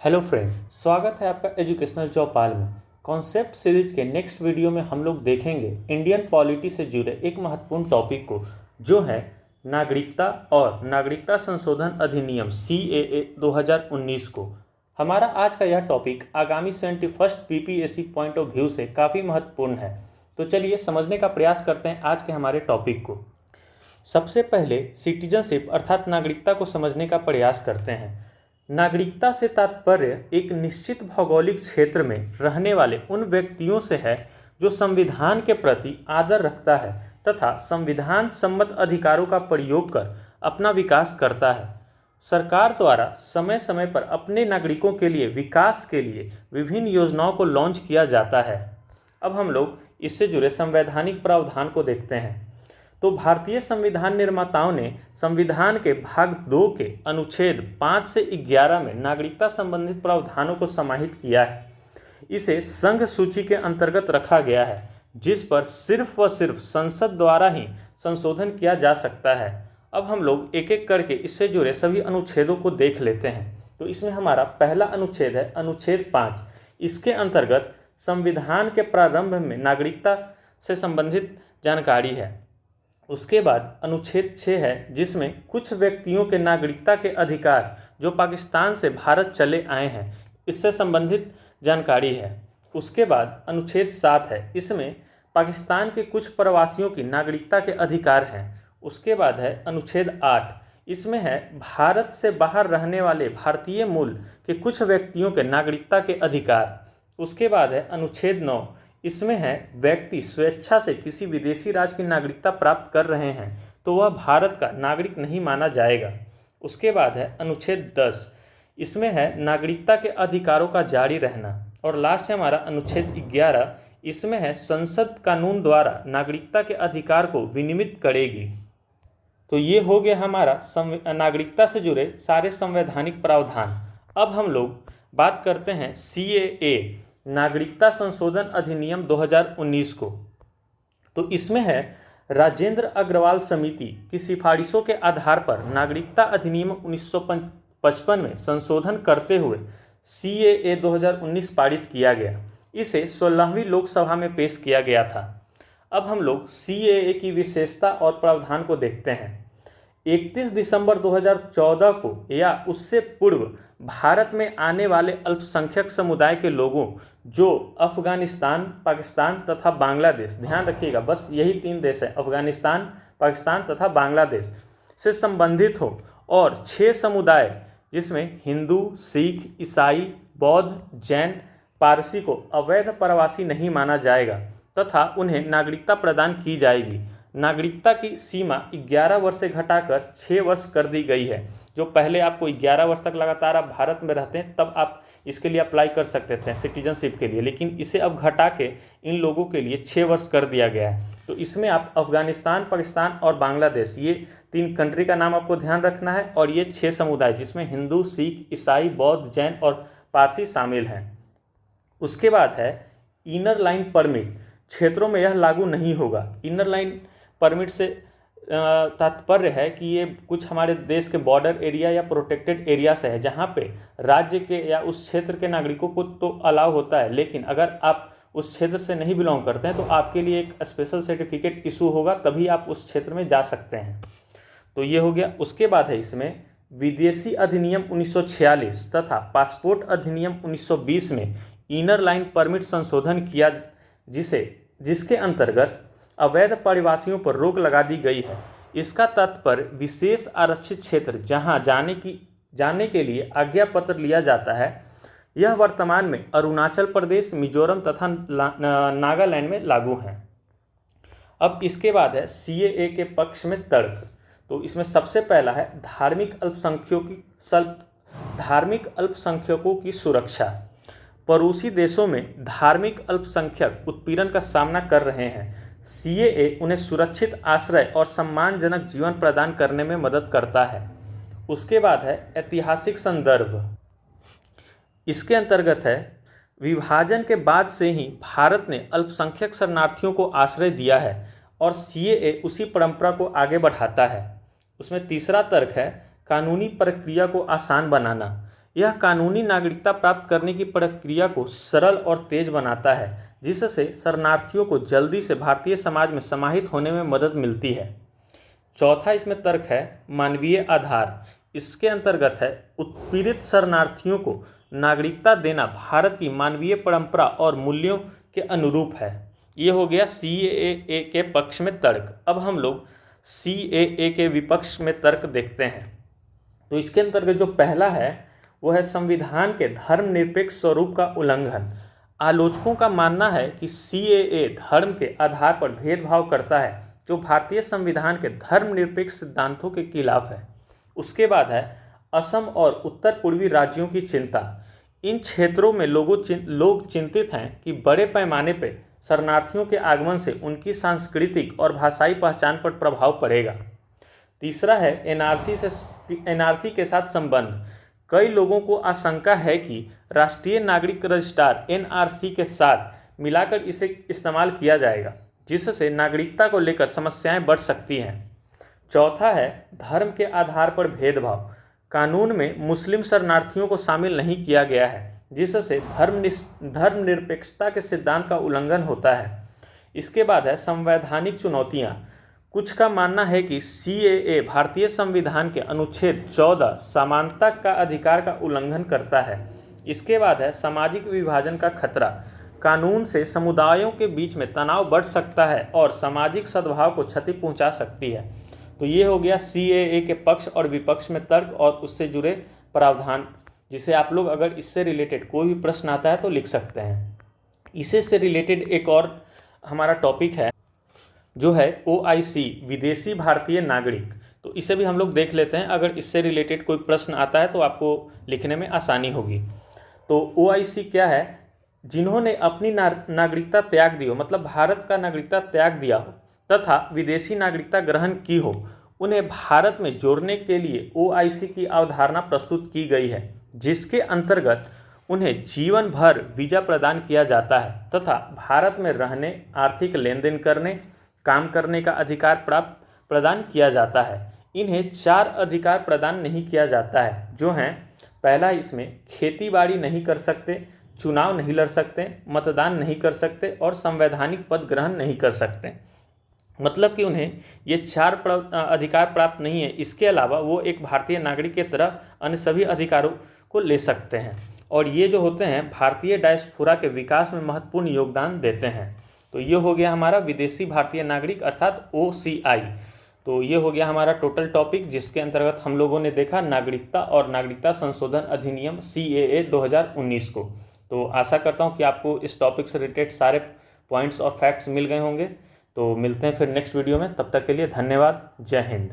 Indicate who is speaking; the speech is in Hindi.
Speaker 1: हेलो फ्रेंड, स्वागत है आपका एजुकेशनल चौपाल में। कॉन्सेप्ट सीरीज के नेक्स्ट वीडियो में हम लोग देखेंगे इंडियन पॉलिटी से जुड़े एक महत्वपूर्ण टॉपिक को, जो है नागरिकता और नागरिकता संशोधन अधिनियम CAA 2019 को। हमारा आज का यह टॉपिक आगामी 71st PPSC point of view से काफ़ी महत्वपूर्ण है। तो चलिए समझने का प्रयास करते हैं आज के हमारे टॉपिक को। सबसे पहले सिटीजनशिप अर्थात नागरिकता को समझने का प्रयास करते हैं। नागरिकता से तात्पर्य एक निश्चित भौगोलिक क्षेत्र में रहने वाले उन व्यक्तियों से है जो संविधान के प्रति आदर रखता है तथा संविधान सम्मत अधिकारों का प्रयोग कर अपना विकास करता है। सरकार द्वारा समय समय पर अपने नागरिकों के लिए विकास के लिए विभिन्न योजनाओं को लॉन्च किया जाता है। अब हम लोग इससे जुड़े संवैधानिक प्रावधान को देखते हैं। तो भारतीय संविधान निर्माताओं ने संविधान के भाग 2 के अनुच्छेद 5 से 11 में नागरिकता संबंधित प्रावधानों को समाहित किया है। इसे संघ सूची के अंतर्गत रखा गया है, जिस पर सिर्फ व सिर्फ संसद द्वारा ही संशोधन किया जा सकता है। अब हम लोग एक एक करके इससे जुड़े सभी अनुच्छेदों को देख लेते हैं। तो इसमें हमारा पहला अनुच्छेद है अनुच्छेद 5। इसके अंतर्गत संविधान के प्रारंभ में नागरिकता से संबंधित जानकारी है। उसके बाद अनुच्छेद 6 है, जिसमें कुछ व्यक्तियों के नागरिकता के अधिकार जो पाकिस्तान से भारत चले आए हैं, इससे संबंधित जानकारी है। उसके बाद अनुच्छेद 7 है, इसमें पाकिस्तान के कुछ प्रवासियों की नागरिकता के अधिकार हैं। उसके बाद है अनुच्छेद 8, इसमें है भारत से बाहर रहने वाले भारतीय मूल के कुछ व्यक्तियों के नागरिकता के अधिकार। उसके बाद है अनुच्छेद 9, इसमें है व्यक्ति स्वेच्छा से किसी विदेशी राज्य की नागरिकता प्राप्त कर रहे हैं तो वह भारत का नागरिक नहीं माना जाएगा। उसके बाद है अनुच्छेद 10, इसमें है नागरिकता के अधिकारों का जारी रहना। और लास्ट है हमारा अनुच्छेद 11, इसमें है संसद कानून द्वारा नागरिकता के अधिकार को विनियमित करेगी। तो ये हो गया हमारा नागरिकता से जुड़े सारे संवैधानिक प्रावधान। अब हम लोग बात करते हैं CAA नागरिकता संशोधन अधिनियम 2019 को। तो इसमें है राजेंद्र अग्रवाल समिति की सिफारिशों के आधार पर नागरिकता अधिनियम 1955 में संशोधन करते हुए CAA 2019 पारित किया गया। इसे 16वीं लोकसभा में पेश किया गया था। अब हम लोग CAA की विशेषता और प्रावधान को देखते हैं। 31 दिसंबर 2014 को या उससे पूर्व भारत में आने वाले अल्पसंख्यक समुदाय के लोगों जो अफगानिस्तान, पाकिस्तान तथा बांग्लादेश, ध्यान रखिएगा बस यही 3 देश है, अफगानिस्तान, पाकिस्तान तथा बांग्लादेश से संबंधित हो, और 6 समुदाय जिसमें हिंदू, सिख, ईसाई, बौद्ध, जैन, पारसी को अवैध प्रवासी नहीं माना जाएगा तथा उन्हें नागरिकता प्रदान की जाएगी। नागरिकता की सीमा 11 वर्ष से घटाकर 6 वर्ष कर दी गई है। जो पहले आपको 11 वर्ष तक लगातार आप भारत में रहते हैं तब आप इसके लिए अप्लाई कर सकते थे सिटीजनशिप के लिए, लेकिन इसे अब घटा के इन लोगों के लिए 6 वर्ष कर दिया गया है। तो इसमें आप अफगानिस्तान, पाकिस्तान और बांग्लादेश, ये 3 कंट्री का नाम आपको ध्यान रखना है, और ये 6 समुदाय जिसमें हिंदू, सिख, ईसाई, बौद्ध, जैन और पारसी शामिल हैं। उसके बाद है इनर लाइन परमिट। क्षेत्रों में यह लागू नहीं होगा। इनर लाइन परमिट से तात्पर्य है कि ये कुछ हमारे देश के बॉर्डर एरिया या प्रोटेक्टेड एरिया से है, जहाँ पे राज्य के या उस क्षेत्र के नागरिकों को तो अलाउ होता है, लेकिन अगर आप उस क्षेत्र से नहीं बिलोंग करते हैं तो आपके लिए एक स्पेशल सर्टिफिकेट इशू होगा, तभी आप उस क्षेत्र में जा सकते हैं। तो ये हो गया। उसके बाद है इसमें विदेशी अधिनियम 1946 तथा पासपोर्ट अधिनियम 1920 में इनर लाइन परमिट संशोधन किया, जिसके अंतर्गत अवैध प्रवासियों पर रोक लगा दी गई है। इसका तात्पर्य विशेष आरक्षित क्षेत्र जहां जाने के लिए आज्ञा पत्र लिया जाता है, यह वर्तमान में अरुणाचल प्रदेश, मिजोरम तथा नागालैंड में लागू है। अब इसके बाद है CAA के पक्ष में तर्क। तो इसमें सबसे पहला है धार्मिक अल्पसंख्यकों की सुरक्षा। पड़ोसी देशों में धार्मिक अल्पसंख्यक उत्पीड़न का सामना कर रहे हैं। CAA उन्हें सुरक्षित आश्रय और सम्मानजनक जीवन प्रदान करने में मदद करता है। उसके बाद है ऐतिहासिक संदर्भ। इसके अंतर्गत है विभाजन के बाद से ही भारत ने अल्पसंख्यक शरणार्थियों को आश्रय दिया है और CAA उसी परंपरा को आगे बढ़ाता है। उसमें तीसरा तर्क है कानूनी प्रक्रिया को आसान बनाना। यह कानूनी नागरिकता प्राप्त करने की प्रक्रिया को सरल और तेज बनाता है, जिससे शरणार्थियों को जल्दी से भारतीय समाज में समाहित होने में मदद मिलती है। चौथा इसमें तर्क है मानवीय आधार। इसके अंतर्गत है उत्पीड़ित शरणार्थियों को नागरिकता देना भारत की मानवीय परंपरा और मूल्यों के अनुरूप है। ये हो गया CAA के पक्ष में तर्क। अब हम लोग CAA के विपक्ष में तर्क देखते हैं। तो इसके अंतर्गत जो पहला है वो है संविधान के धर्मनिरपेक्ष स्वरूप का उल्लंघन। आलोचकों का मानना है कि CAA धर्म के आधार पर भेदभाव करता है, जो भारतीय संविधान के धर्मनिरपेक्ष सिद्धांतों के खिलाफ है। उसके बाद है असम और उत्तर पूर्वी राज्यों की चिंता। इन क्षेत्रों में लोग चिंतित हैं कि बड़े पैमाने पर शरणार्थियों के आगमन से उनकी सांस्कृतिक और भाषाई पहचान पर प्रभाव पड़ेगा। तीसरा है NRC के साथ संबंध। कई लोगों को आशंका है कि राष्ट्रीय नागरिक रजिस्ट्रार NRC के साथ मिलाकर इसे इस्तेमाल किया जाएगा, जिससे नागरिकता को लेकर समस्याएं बढ़ सकती हैं। चौथा है धर्म के आधार पर भेदभाव। कानून में मुस्लिम शरणार्थियों को शामिल नहीं किया गया है, जिससे धर्मनिरपेक्षता के सिद्धांत का उल्लंघन होता है। इसके बाद है संवैधानिक चुनौतियां। कुछ का मानना है कि CAA भारतीय संविधान के अनुच्छेद 14 समानता का अधिकार का उल्लंघन करता है। इसके बाद है सामाजिक विभाजन का खतरा। कानून से समुदायों के बीच में तनाव बढ़ सकता है और सामाजिक सद्भाव को क्षति पहुंचा सकती है। तो ये हो गया CAA के पक्ष और विपक्ष में तर्क और उससे जुड़े प्रावधान, जिसे आप लोग अगर इससे रिलेटेड कोई भी प्रश्न आता है तो लिख सकते हैं। इसी से रिलेटेड एक और हमारा टॉपिक है जो है OIC विदेशी भारतीय नागरिक। तो इसे भी हम लोग देख लेते हैं। अगर इससे रिलेटेड कोई प्रश्न आता है तो आपको लिखने में आसानी होगी। तो OIC क्या है? जिन्होंने अपनी नागरिकता त्याग दी हो, मतलब भारत का नागरिकता त्याग दिया हो तथा विदेशी नागरिकता ग्रहण की हो, उन्हें भारत में जोड़ने के लिए OIC की अवधारणा प्रस्तुत की गई है, जिसके अंतर्गत उन्हें जीवन भर वीजा प्रदान किया जाता है तथा भारत में रहने, आर्थिक लेन देन करने, काम करने का अधिकार प्रदान किया जाता है। इन्हें 4 अधिकार प्रदान नहीं किया जाता है, जो हैं पहला इसमें खेती बाड़ी नहीं कर सकते, चुनाव नहीं लड़ सकते, मतदान नहीं कर सकते और संवैधानिक पद ग्रहण नहीं कर सकते। मतलब कि उन्हें ये 4 अधिकार प्राप्त नहीं है। इसके अलावा वो एक भारतीय नागरिक की तरह अन्य सभी अधिकारों को ले सकते हैं और ये जो होते हैं भारतीय डायस्पोरा के विकास में महत्वपूर्ण योगदान देते हैं। तो ये हो गया हमारा विदेशी भारतीय नागरिक अर्थात OCI। तो ये हो गया हमारा टोटल टॉपिक, जिसके अंतर्गत हम लोगों ने देखा नागरिकता और नागरिकता संशोधन अधिनियम CAA 2019 को। तो आशा करता हूँ कि आपको इस टॉपिक से रिलेटेड सारे पॉइंट्स और फैक्ट्स मिल गए होंगे। तो मिलते हैं फिर नेक्स्ट वीडियो में। तब तक के लिए धन्यवाद। जय हिंद।